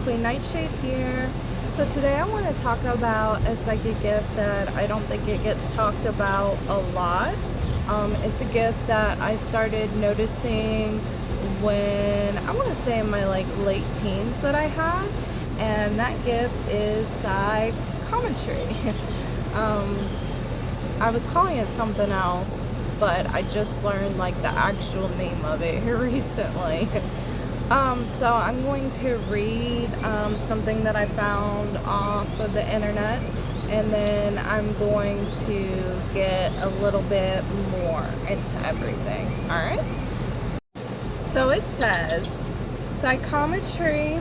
Queen Nightshade here. So today I want to talk about a psychic gift that I don't think it gets talked about a lot. It's a gift that I started noticing when, I want to say in my late teens that I had, and that gift is psychometry. I was calling it something else, but I just learned the actual name of it here recently. So I'm going to read something that I found off of the internet, and then I'm going to get a little bit more into everything. Alright? So it says, psychometry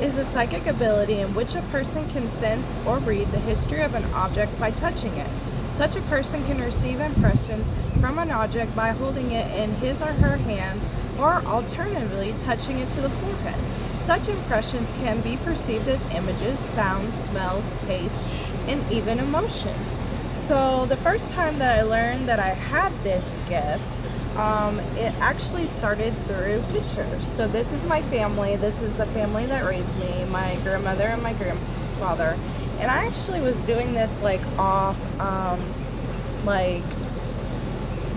is a psychic ability in which a person can sense or read the history of an object by touching it. Such a person can receive impressions from an object by holding it in his or her hands, or alternatively touching it to the forehead. Such impressions can be perceived as images, sounds, smells, taste, and even emotions. So the first time that I learned that I had this gift, it actually started through pictures. So this is my family. This is the family that raised me, my grandmother and my grandfather. And I actually was doing this off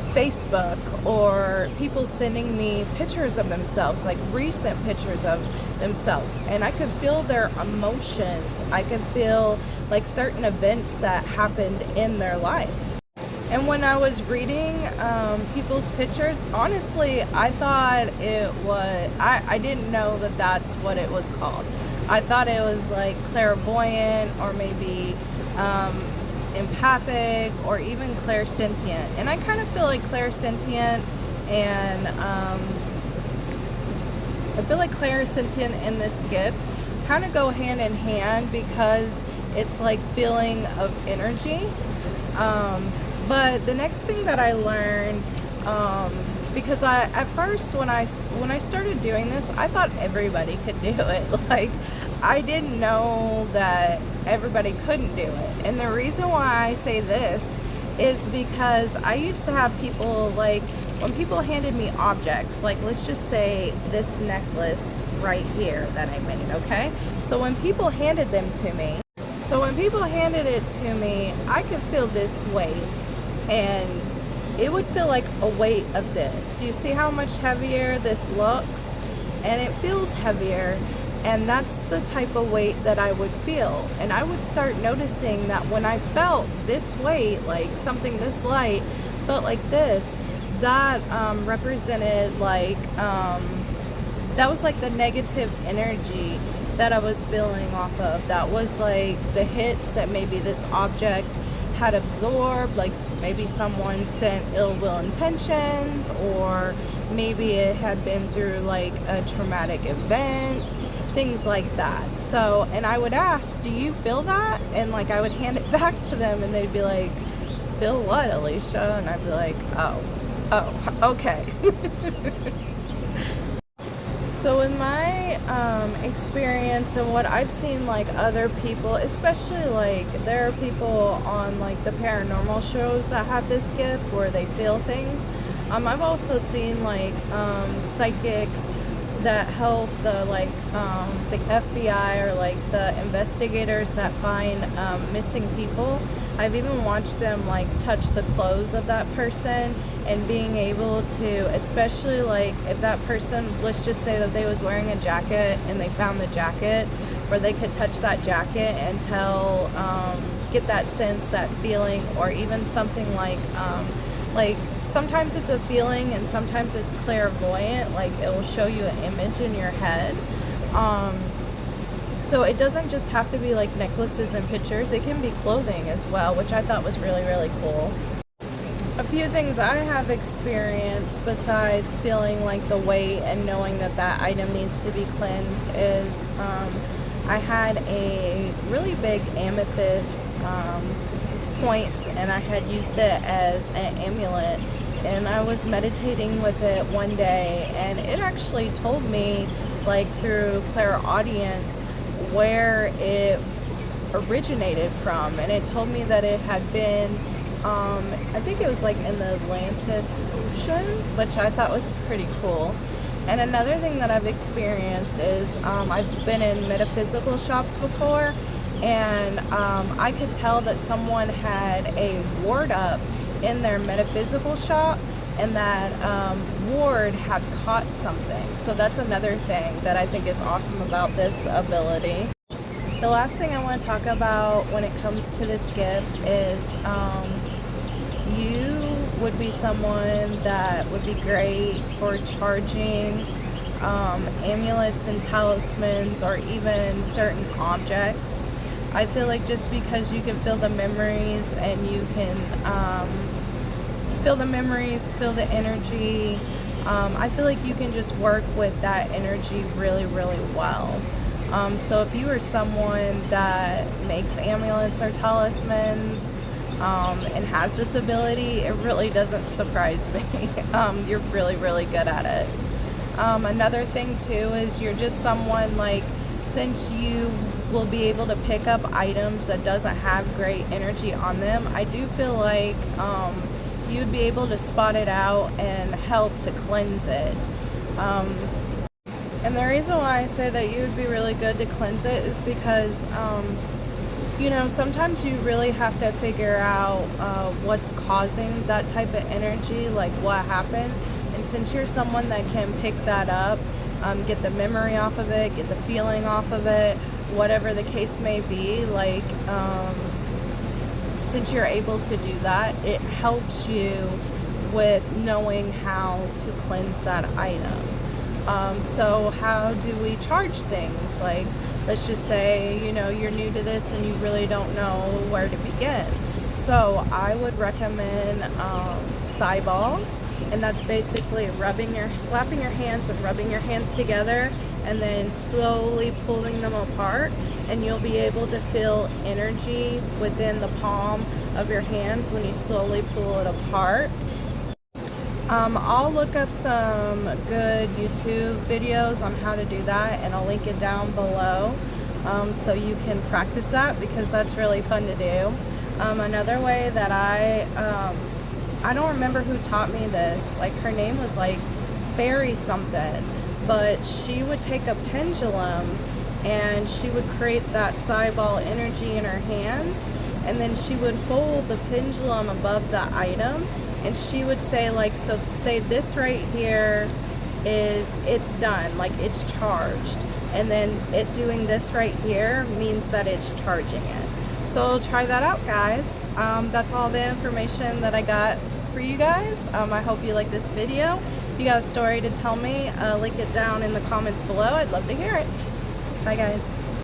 Facebook, or people sending me pictures of themselves, recent pictures of themselves, and I could feel their emotions. I could feel certain events that happened in their life. And when I was reading people's pictures, honestly, I thought it was, I didn't know that that's what it was called. I thought it was clairvoyant, or maybe empathic, or even clairsentient. And I kind of feel like clairsentient and this gift kind of go hand in hand, because it's feeling of energy. But the next thing that I learned, because at first when I started doing this, I thought everybody could do it. I didn't know that everybody couldn't do it. And the reason why I say this is because I used to have people, when people handed me objects, let's just say this necklace right here that I made, okay? So when people handed it to me, I could feel this weight, and it would feel like a weight of this. Do you see how much heavier this looks? And it feels heavier. And that's the type of weight that I would feel. And I would start noticing that when I felt this weight, something this light, felt like this, that represented that was the negative energy that I was feeling off of. That was the hits that maybe this object had absorbed, maybe someone sent ill will intentions, or maybe it had been through a traumatic event, things like that. So, and I would ask, do you feel that? And I would hand it back to them, and they'd be like, feel what, Alicia? And I'd be like, oh, okay. So in my experience and what I've seen other people, especially there are people on the paranormal shows that have this gift where they feel things. I've also seen psychics that help the FBI, or the investigators that find missing people. I've even watched them touch the clothes of that person, and being able to, especially if that person, let's just say that they was wearing a jacket and they found the jacket, where they could touch that jacket and tell, get that sense, that feeling, or even something sometimes it's a feeling and sometimes it's clairvoyant, it will show you an image in your head. So it doesn't just have to be necklaces and pictures, it can be clothing as well, which I thought was really, really cool. A few things I have experienced besides feeling the weight and knowing that that item needs to be cleansed is I had a really big amethyst points, and I had used it as an amulet, and I was meditating with it one day, and it actually told me through clairaudience where it originated from, and it told me that it had been I think it was in the Atlantis Ocean, which I thought was pretty cool. And another thing that I've experienced is I've been in metaphysical shops before, and I could tell that someone had a ward up in their metaphysical shop, and that ward had caught something. So that's another thing that I think is awesome about this ability. The last thing I want to talk about when it comes to this gift is you would be someone that would be great for charging amulets and talismans, or even certain objects. I feel like just because you can feel the memories, and you can feel the memories, feel the energy, I feel like you can just work with that energy really, really well. So if you are someone that makes amulets or talismans, and has this ability, it really doesn't surprise me. You're really, really good at it. Another thing too is you're just someone, like, since you will be able to pick up items that doesn't have great energy on them, I do feel like you would be able to spot it out and help to cleanse it. And the reason why I say that you would be really good to cleanse it is because you know, sometimes you really have to figure out what's causing that type of energy, like what happened. And since you're someone that can pick that up, get the memory off of it, get the feeling off of it, whatever the case may be, like, since you're able to do that, it helps you with knowing how to cleanse that item. So how do we charge things? Like, let's just say, you know, you're new to this and you really don't know where to begin. So I would recommend Psy balls, and that's basically slapping your hands and rubbing your hands together, and then slowly pulling them apart, and you'll be able to feel energy within the palm of your hands when you slowly pull it apart. I'll look up some good YouTube videos on how to do that, and I'll link it down below, so you can practice that, because that's really fun to do. Another way that I don't remember who taught me this, like, her name was like Fairy something, but she would take a pendulum and she would create that Psy ball energy in her hands, and then she would hold the pendulum above the item, and she would say, like, so say this right here is, it's done, like it's charged, and then it doing this right here means that it's charging it. So try that out, guys. That's all the information that I got for you guys. I hope you like this video. If you got a story to tell me, link it down in the comments below. I'd love to hear it. Bye, guys.